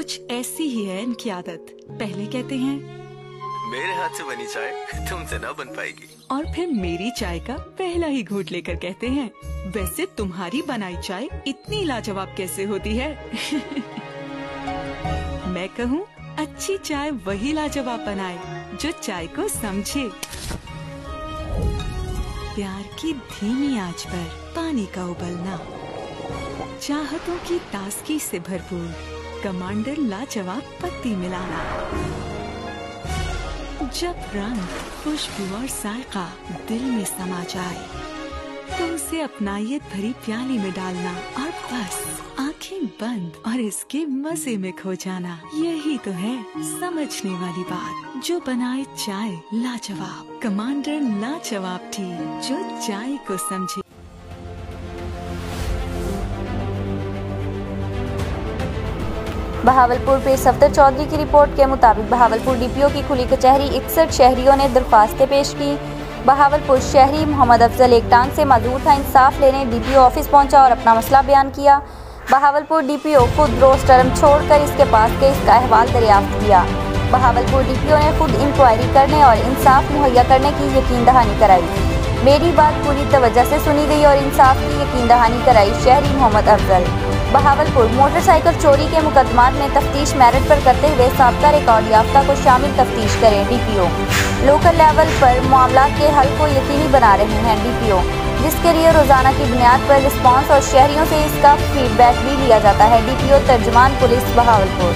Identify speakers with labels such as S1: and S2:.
S1: कुछ ऐसी ही है इनकी आदत। पहले कहते हैं
S2: मेरे हाथ से बनी चाय तुमसे ना बन पाएगी,
S1: और फिर मेरी चाय का पहला ही घूंट लेकर कहते हैं वैसे तुम्हारी बनाई चाय इतनी लाजवाब कैसे होती है। मैं कहूँ अच्छी चाय वही लाजवाब बनाए जो चाय को समझे। प्यार की धीमी आंच पर पानी का उबलना, चाहतों की ताजगी से भरपूर कमांडर लाजवाब पत्ती मिलाना। जब रंग, खुशबू और जायका दिल में समा जाए तो उसे अपनायत भरी प्याली में डालना और बस आंखें बंद और इसके मजे में खो जाना। यही तो है समझने वाली बात जो बनाए चाय लाजवाब। कमांडर लाजवाब टी जो चाय को समझे।
S3: बहावलपुर पेश सफदर चौधरी की रिपोर्ट के मुताबिक बहावलपुर डीपीओ की खुली कचहरी 61 शहरियों ने दरख्वास्तें पेश की। बहावलपुर शहरी मोहम्मद अफजल एक टांग से मजबूर था, इंसाफ लेने डीपीओ ऑफिस पहुंचा और अपना मसला बयान किया। बहावलपुर डीपीओ खुद रोज टर्म छोड़कर इसके पास केस का अहवाल दरियाफ्त किया। बहावलपुर डीपीओ ने खुद इंक्वायरी करने और इंसाफ मुहैया करने की यकीन दहानी कराई। मेरी बात पूरी तवज्जो से सुनी गई और इंसाफ की यकीन दहानी कराई शहरी मोहम्मद अफजल। बहावलपुर मोटरसाइकिल चोरी के मुकदमात में तफ्तीश मेरिट पर करते हुए साबका रिकॉर्ड याफ्ता को शामिल तफ्तीश करें डीपीओ। लोकल लेवल पर मामला के हल को यकीनी बना रहे हैं डीपीओ, जिसके लिए रोजाना की बुनियाद पर रिस्पांस और शहरियों से इसका फीडबैक भी लिया जाता है। डीपीओ तर्जुमान पुलिस बहावलपुर।